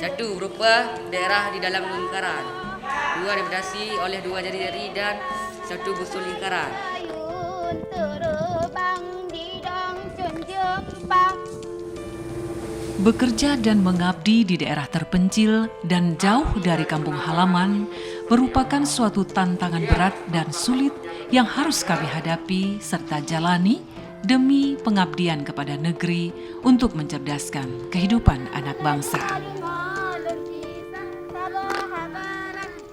Satu berupa daerah di dalam lingkaran, dua dibatasi oleh dua jari-jari dan satu busur lingkaran. Bekerja dan mengabdi di daerah terpencil dan jauh dari kampung halaman merupakan suatu tantangan berat dan sulit yang harus kami hadapi serta jalani demi pengabdian kepada negeri untuk mencerdaskan kehidupan anak bangsa.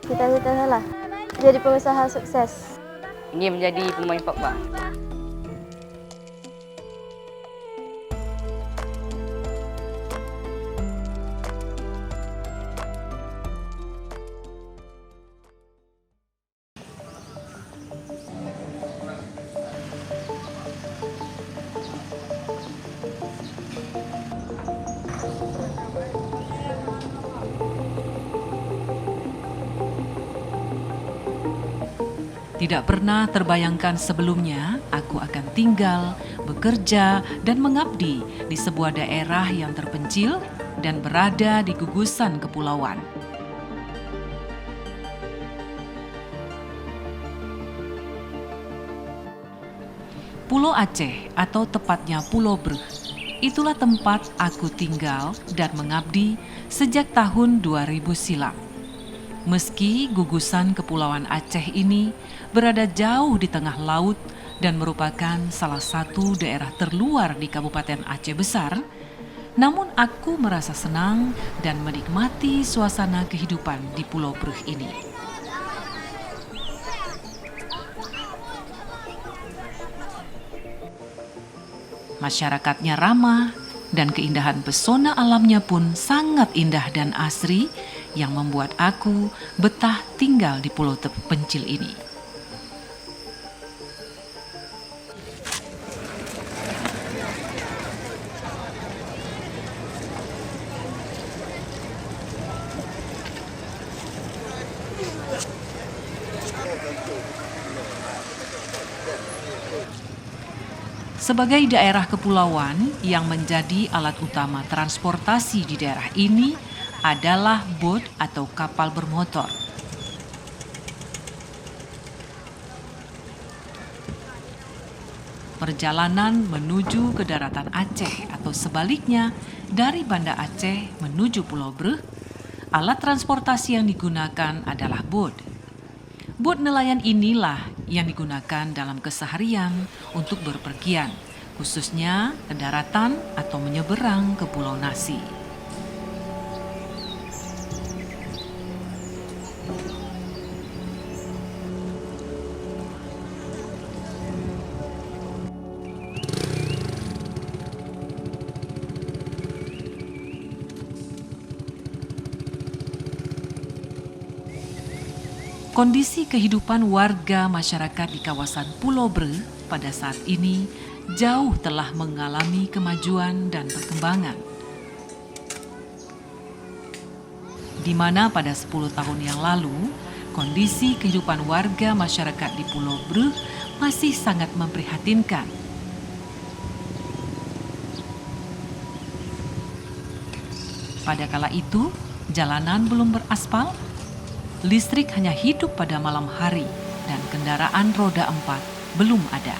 Cita-cita saya lah jadi pengusaha sukses. Ingin menjadi pemain sepak bola. Tidak pernah terbayangkan sebelumnya aku akan tinggal, bekerja, dan mengabdi di sebuah daerah yang terpencil dan berada di gugusan kepulauan. Pulau Aceh atau tepatnya Pulau Breh, itulah tempat aku tinggal dan mengabdi sejak tahun 2000 silam. Meski gugusan Kepulauan Aceh ini berada jauh di tengah laut dan merupakan salah satu daerah terluar di Kabupaten Aceh Besar, namun aku merasa senang dan menikmati suasana kehidupan di Pulau Breh ini. Masyarakatnya ramah dan keindahan pesona alamnya pun sangat indah dan asri yang membuat aku betah tinggal di pulau terpencil ini. Sebagai daerah kepulauan yang menjadi alat utama transportasi di daerah ini adalah bot atau kapal bermotor. Perjalanan menuju ke daratan Aceh atau sebaliknya dari Banda Aceh menuju Pulau Breh, alat transportasi yang digunakan adalah bot. Bot nelayan inilah yang digunakan dalam keseharian untuk berpergian, khususnya ke daratan atau menyeberang ke Pulau Nasi. Kondisi kehidupan warga masyarakat di kawasan Pulau Breh pada saat ini jauh telah mengalami kemajuan dan perkembangan. Di mana pada 10 tahun yang lalu, kondisi kehidupan warga masyarakat di Pulau Breh masih sangat memprihatinkan. Pada kala itu, jalanan belum beraspal, listrik hanya hidup pada malam hari, dan kendaraan roda 4 belum ada.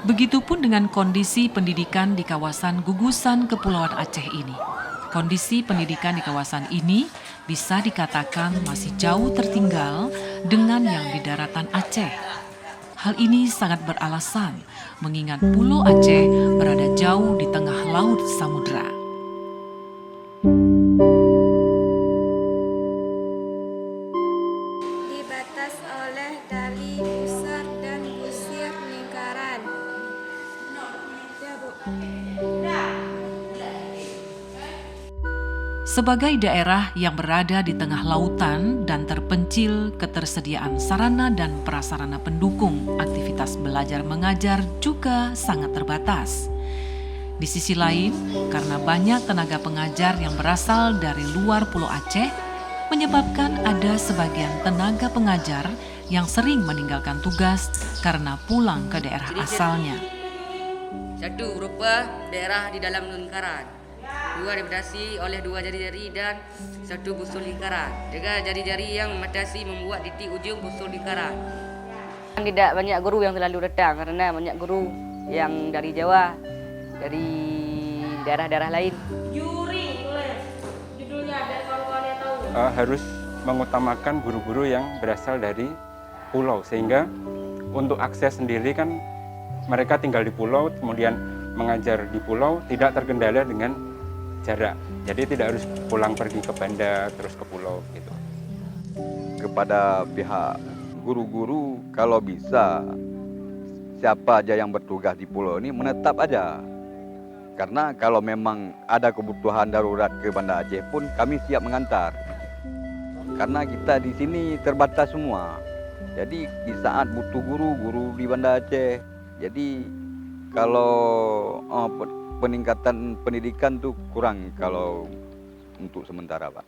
Begitupun dengan kondisi pendidikan di kawasan gugusan Kepulauan Aceh ini. Kondisi pendidikan di kawasan ini bisa dikatakan masih jauh tertinggal dengan yang di daratan Aceh. Hal ini sangat beralasan mengingat Pulau Aceh berada jauh di tengah laut samudra. Dibatas oleh tali pusar dan busir lingkaran. Sebagai daerah yang berada di tengah lautan dan terpencil, ketersediaan sarana dan prasarana pendukung aktivitas belajar mengajar juga sangat terbatas. Di sisi lain, karena banyak tenaga pengajar yang berasal dari luar Pulau Aceh, menyebabkan ada sebagian tenaga pengajar yang sering meninggalkan tugas karena pulang ke daerah asalnya. Satu, berupa daerah di dalam lingkaran. Dua, dibatasi oleh dua jari-jari dan satu busur lingkaran. Tiga, jari-jari yang membatasi membuat titik ujung busur lingkaran. Tidak banyak guru yang selalu datang karena banyak guru yang dari Jawa, dari daerah-daerah lain. Harus mengutamakan guru-guru yang berasal dari pulau, sehingga untuk akses sendiri kan mereka tinggal di pulau, kemudian mengajar di pulau tidak terkendala dengan jarak. Jadi tidak harus pulang pergi ke Banda terus ke pulau gitu. Kepada pihak guru-guru, kalau bisa siapa aja yang bertugas di pulau ini menetap aja. Karena kalau memang ada kebutuhan darurat ke Banda Aceh pun kami siap mengantar. Karena kita di sini terbatas semua. Jadi di saat butuh guru di Banda Aceh. Jadi kalau peningkatan pendidikan tuh kurang kalau untuk sementara, Pak.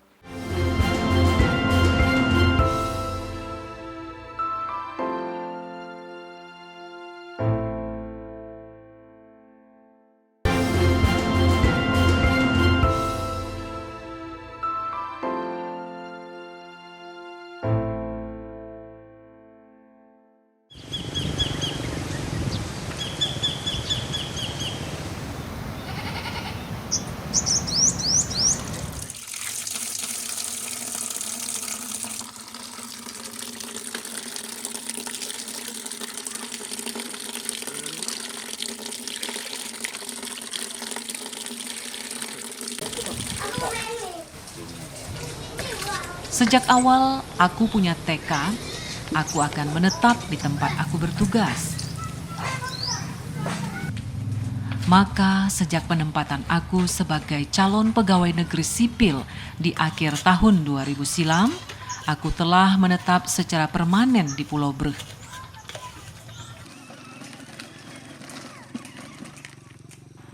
Sejak awal aku punya tekad, aku akan menetap di tempat aku bertugas. Maka sejak penempatan aku sebagai calon pegawai negeri sipil di akhir tahun 2000 silam, aku telah menetap secara permanen di Pulau Breh.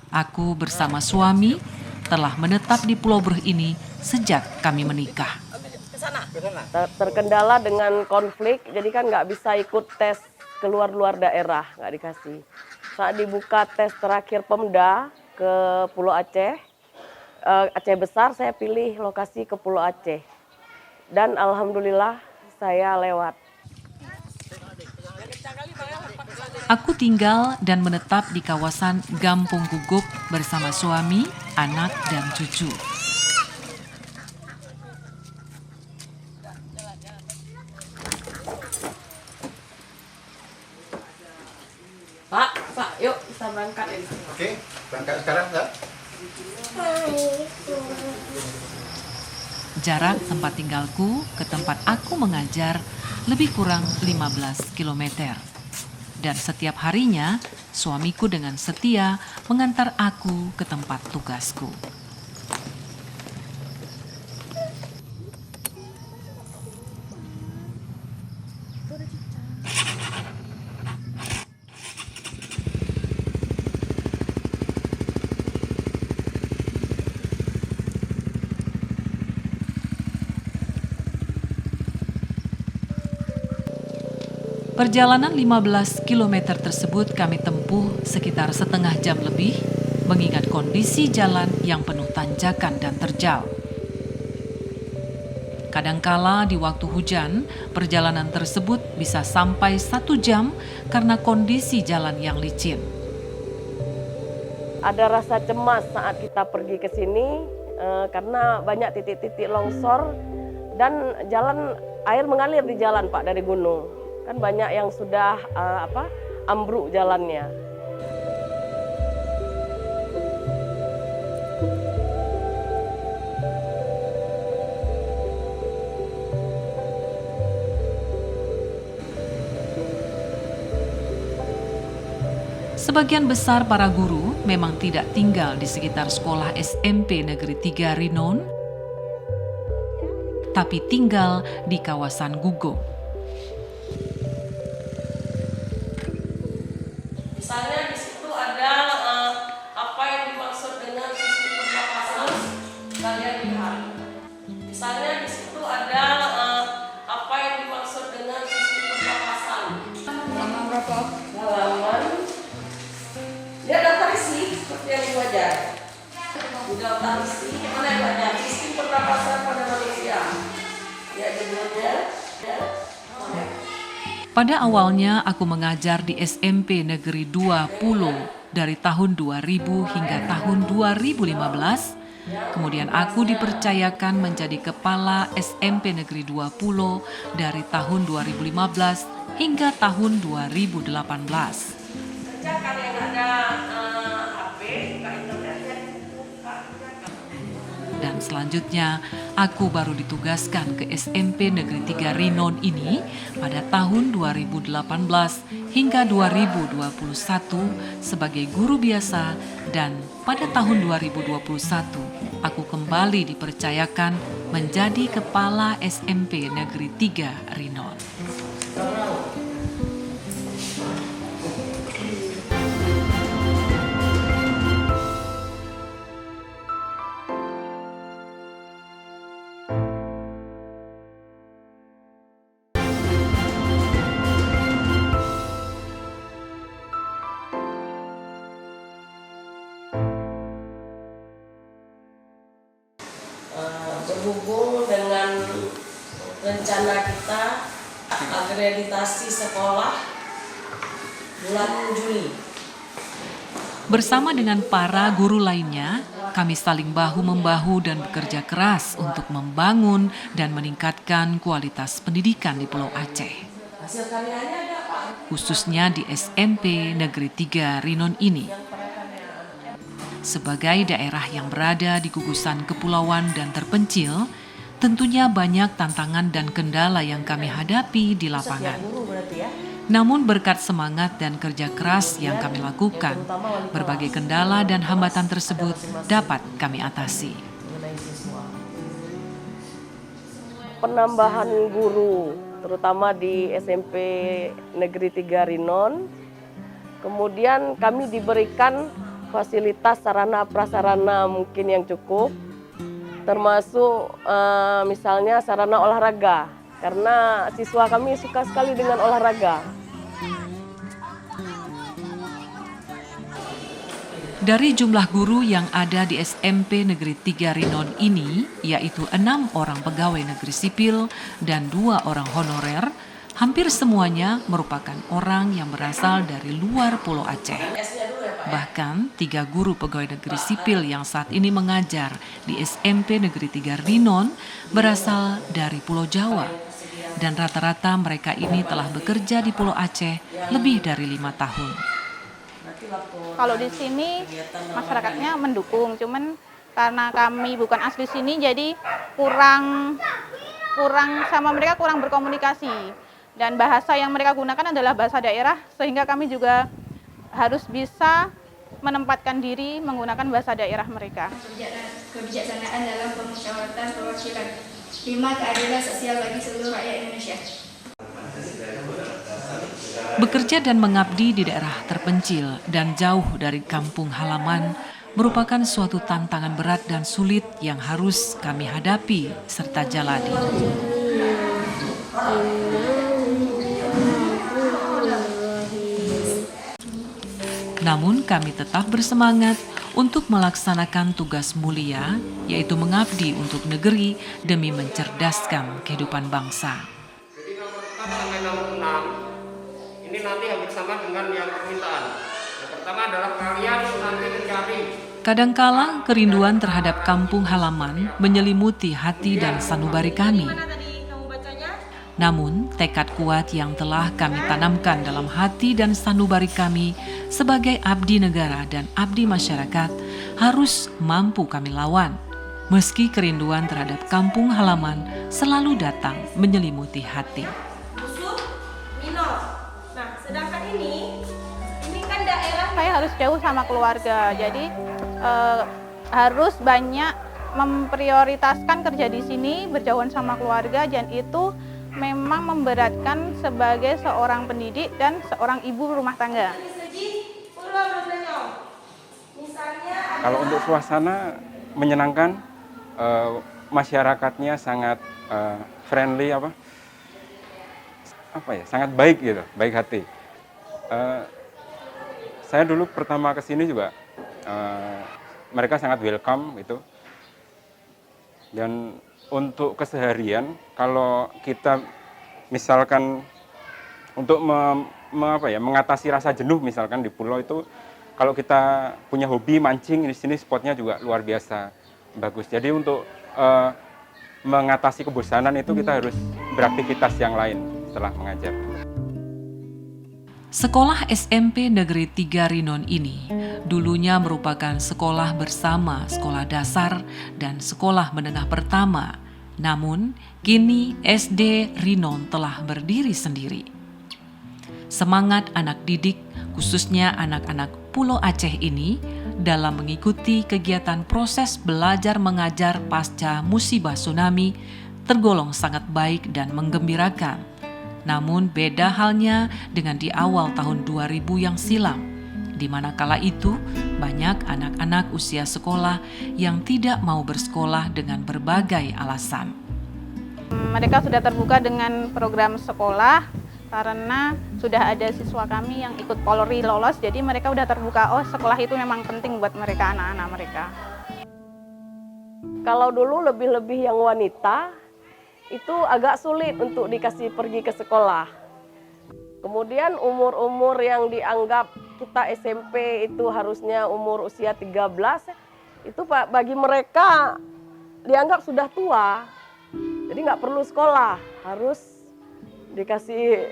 Aku bersama suami telah menetap di Pulau Breh ini sejak kami menikah. Terkendala dengan konflik, jadi kan nggak bisa ikut tes keluar daerah, nggak dikasih. Saat dibuka tes terakhir Pemda ke Pulau Aceh, Aceh Besar, saya pilih lokasi ke Pulau Aceh. Dan alhamdulillah saya lewat. Aku tinggal dan menetap di kawasan Gampung Guguk bersama suami, anak, dan cucu. Pak, yuk kita berangkat ini. Oke, berangkat sekarang enggak? Jarak tempat tinggalku ke tempat aku mengajar lebih kurang 15 km. Dan setiap harinya, suamiku dengan setia mengantar aku ke tempat tugasku. Perjalanan 15 km tersebut kami tempuh sekitar setengah jam lebih, mengingat kondisi jalan yang penuh tanjakan dan terjal. Kadangkala di waktu hujan, perjalanan tersebut bisa sampai 1 jam karena kondisi jalan yang licin. Ada rasa cemas saat kita pergi ke sini karena banyak titik-titik longsor dan jalan air mengalir di jalan, Pak, dari gunung. Kan banyak yang sudah ambruk jalannya. Sebagian besar para guru memang tidak tinggal di sekitar sekolah SMP Negeri 3 Rinon, tapi tinggal di kawasan Guguk. Misalnya di situ ada apa yang seperti yang Ibu ajar. Di daftar isi, mana yang banyak? Isi pernapasan pada manusia. Ya, judulnya. Pada awalnya aku mengajar di SMP Negeri 2 Pulo dari tahun 2000 hingga tahun 2015. Kemudian aku dipercayakan menjadi kepala SMP Negeri 2 Pulo dari tahun 2015 hingga tahun 2018. Kerjakan yang ada HP, buka internetnya. Dan selanjutnya, aku baru ditugaskan ke SMP Negeri 3 Rinon ini pada tahun 2018 hingga 2021 sebagai guru biasa, dan pada tahun 2021 aku kembali dipercayakan menjadi kepala SMP Negeri 3 Rinon. Berhubung dengan rencana kita akreditasi sekolah bulan Juli. Bersama dengan para guru lainnya, kami saling bahu-membahu dan bekerja keras untuk membangun dan meningkatkan kualitas pendidikan di Pulau Aceh. Hasil karyanya ada Pak. Khususnya di SMP Negeri 3 Rinon ini. Sebagai daerah yang berada di gugusan kepulauan dan terpencil, tentunya banyak tantangan dan kendala yang kami hadapi di lapangan. Namun berkat semangat dan kerja keras yang kami lakukan, berbagai kendala dan hambatan tersebut dapat kami atasi. Penambahan guru, terutama di SMP Negeri 3 Rinon. Kemudian kami diberikan fasilitas sarana prasarana mungkin yang cukup, termasuk misalnya sarana olahraga, karena siswa kami suka sekali dengan olahraga. Dari jumlah guru yang ada di SMP Negeri 3 Rinon ini, yaitu 6 orang pegawai negeri sipil dan 2 orang honorer, hampir semuanya merupakan orang yang berasal dari luar Pulau Aceh. Bahkan 3 guru pegawai negeri sipil yang saat ini mengajar di SMP Negeri 3 Rinon berasal dari Pulau Jawa. Dan rata-rata mereka ini telah bekerja di Pulau Aceh lebih dari 5 tahun. Kalau di sini masyarakatnya mendukung, cuman karena kami bukan asli sini jadi kurang sama mereka, kurang berkomunikasi. Dan bahasa yang mereka gunakan adalah bahasa daerah, sehingga kami juga harus bisa menempatkan diri menggunakan bahasa daerah mereka. Kebijaksanaan dalam pemusyawaratan perwakilan. 5. Keadilan sosial bagi seluruh rakyat Indonesia. Bekerja dan mengabdi di daerah terpencil dan jauh dari kampung halaman merupakan suatu tantangan berat dan sulit yang harus kami hadapi serta jalani. Namun kami tetap bersemangat untuk melaksanakan tugas mulia, yaitu mengabdi untuk negeri demi mencerdaskan kehidupan bangsa. Jadi nomor 4 sampai nomor 6 ini nanti hampir sama dengan yang permintaan. Yang pertama adalah kalian nanti mencari. Kadangkala kerinduan terhadap kampung halaman menyelimuti hati dan sanubari kami. Namun, tekad kuat yang telah kami tanamkan dalam hati dan sanubari kami sebagai abdi negara dan abdi masyarakat harus mampu kami lawan. Meski kerinduan terhadap kampung halaman selalu datang menyelimuti hati. Sedangkan ini kan daerah saya harus jauh sama keluarga, jadi harus banyak memprioritaskan kerja di sini, berjauhan sama keluarga, dan itu memang memberatkan sebagai seorang pendidik dan seorang ibu rumah tangga. Kalau untuk suasana menyenangkan, masyarakatnya sangat friendly, sangat baik gitu, baik hati. Saya dulu pertama ke sini juga mereka sangat welcome gitu. Dan untuk keseharian, kalau kita misalkan untuk mengatasi rasa jenuh misalkan di pulau itu, kalau kita punya hobi mancing, di sini spotnya juga luar biasa bagus. Jadi untuk mengatasi kebosanan itu kita harus beraktivitas yang lain setelah mengajar. Sekolah SMP Negeri 3 Rinon ini dulunya merupakan sekolah bersama sekolah dasar dan sekolah menengah pertama. Namun, kini SD Rinon telah berdiri sendiri. Semangat anak didik, khususnya anak-anak Pulau Aceh ini, dalam mengikuti kegiatan proses belajar mengajar pasca musibah tsunami tergolong sangat baik dan menggembirakan. Namun beda halnya dengan di awal tahun 2000 yang silam, di mana kala itu banyak anak-anak usia sekolah yang tidak mau bersekolah dengan berbagai alasan. Mereka sudah terbuka dengan program sekolah karena sudah ada siswa kami yang ikut Polri lolos, jadi mereka sudah terbuka, oh sekolah itu memang penting buat mereka, anak-anak mereka. Kalau dulu lebih-lebih yang wanita, itu agak sulit untuk dikasih pergi ke sekolah. Kemudian umur-umur yang dianggap kita SMP itu harusnya umur usia 13, itu bagi mereka dianggap sudah tua. Jadi nggak perlu sekolah, harus dikasih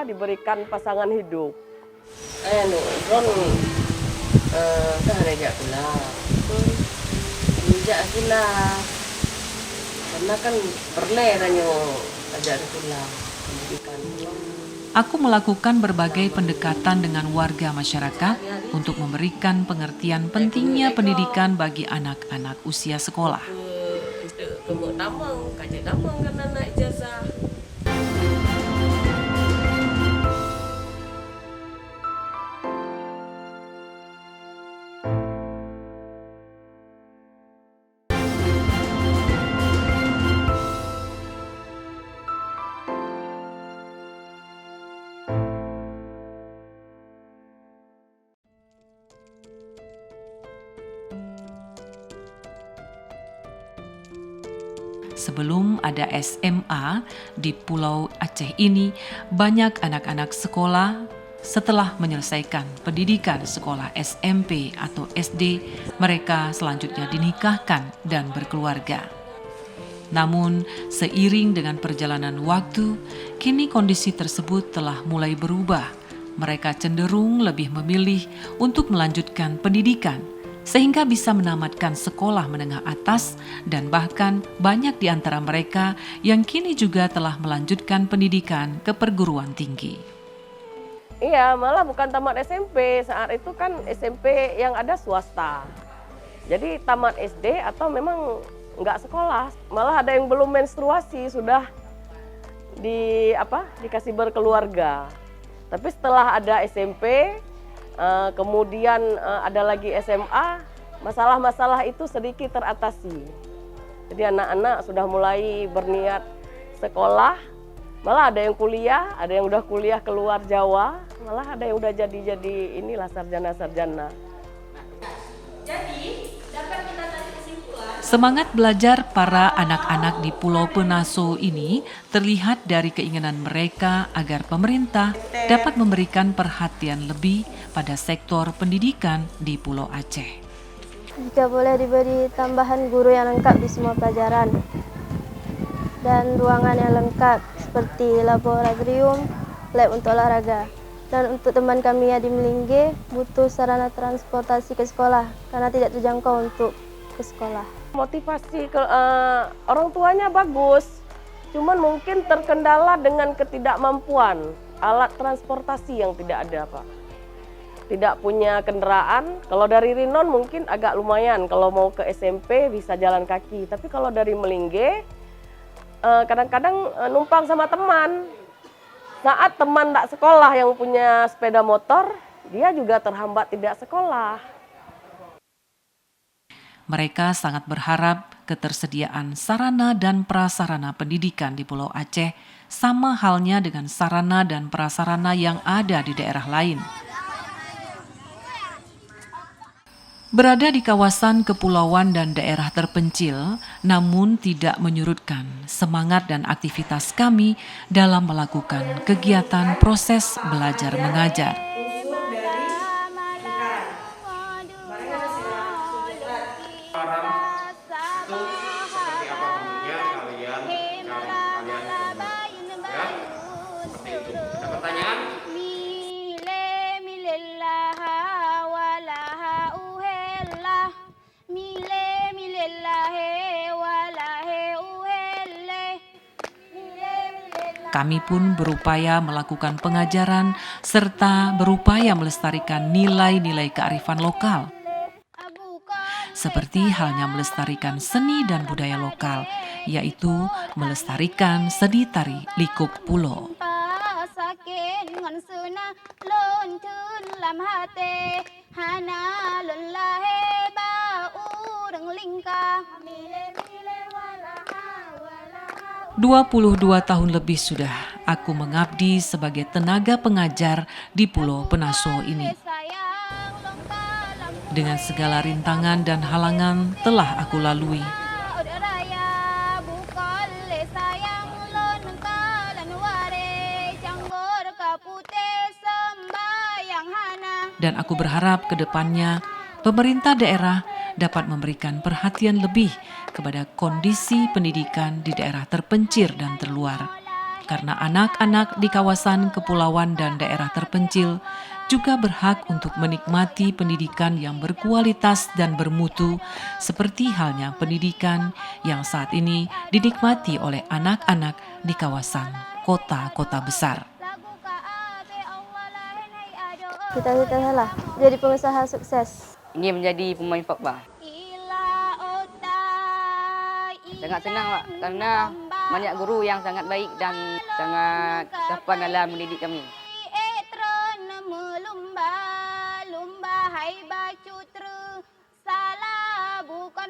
diberikan pasangan hidup. Karena kan pernah ajak pulang pendidikan. Aku melakukan berbagai pendekatan dengan warga masyarakat untuk memberikan pengertian pentingnya pendidikan bagi anak-anak usia sekolah. Kemuk tamang, kajak tamang karena naik ijazah. Sebelum ada SMA di Pulau Aceh ini, banyak anak-anak sekolah setelah menyelesaikan pendidikan sekolah SMP atau SD, mereka selanjutnya dinikahkan dan berkeluarga. Namun, seiring dengan perjalanan waktu, kini kondisi tersebut telah mulai berubah. Mereka cenderung lebih memilih untuk melanjutkan pendidikan, sehingga bisa menamatkan sekolah menengah atas dan bahkan banyak di antara mereka yang kini juga telah melanjutkan pendidikan ke perguruan tinggi. Iya, malah bukan tamat SMP, saat itu kan SMP yang ada swasta. Jadi tamat SD atau memang nggak sekolah, malah ada yang belum menstruasi sudah dikasih berkeluarga. Tapi setelah ada SMP, kemudian ada lagi SMA, masalah-masalah itu sedikit teratasi. Jadi anak-anak sudah mulai berniat sekolah, malah ada yang kuliah, ada yang udah kuliah keluar Jawa, malah ada yang udah jadi inilah sarjana-sarjana. Jadi, dapat kita tarik kesimpulan. Semangat belajar para anak-anak di Pulau Penaso ini terlihat dari keinginan mereka agar pemerintah dapat memberikan perhatian lebih pada sektor pendidikan di Pulau Aceh. Jika boleh diberi tambahan guru yang lengkap di semua pelajaran dan ruangan yang lengkap seperti laboratorium, lab untuk olahraga. Dan untuk teman kami yang di Melingge butuh sarana transportasi ke sekolah karena tidak terjangkau untuk ke sekolah. Motivasi orang tuanya bagus, cuman mungkin terkendala dengan ketidakmampuan alat transportasi yang tidak ada, Pak. Tidak punya kendaraan. Kalau dari Rinon mungkin agak lumayan, kalau mau ke SMP bisa jalan kaki. Tapi kalau dari Melingge, kadang-kadang numpang sama teman. Saat teman tidak sekolah yang punya sepeda motor, dia juga terhambat tidak sekolah. Mereka sangat berharap ketersediaan sarana dan prasarana pendidikan di Pulau Aceh sama halnya dengan sarana dan prasarana yang ada di daerah lain. Berada di kawasan kepulauan dan daerah terpencil, namun tidak menyurutkan semangat dan aktivitas kami dalam melakukan kegiatan proses belajar mengajar. Kami pun berupaya melakukan pengajaran serta berupaya melestarikan nilai-nilai kearifan lokal. Seperti halnya melestarikan seni dan budaya lokal, yaitu melestarikan seni tari Likuk Pulo. "22 tahun lebih sudah aku mengabdi sebagai tenaga pengajar di Pulau Penaso ini. Dengan segala rintangan dan halangan telah aku lalui. Dan aku berharap ke depannya pemerintah daerah dapat memberikan perhatian lebih kepada kondisi pendidikan di daerah terpencil dan terluar. Karena anak-anak di kawasan kepulauan dan daerah terpencil juga berhak untuk menikmati pendidikan yang berkualitas dan bermutu seperti halnya pendidikan yang saat ini dinikmati oleh anak-anak di kawasan kota-kota besar." Cita-cita saya lah jadi pengusaha sukses. Ini menjadi pemain Pak. Sangat senang Pak, karena banyak guru yang sangat baik dan sangat sopan dalam mendidik kami. Lumba hai bacu salah bukan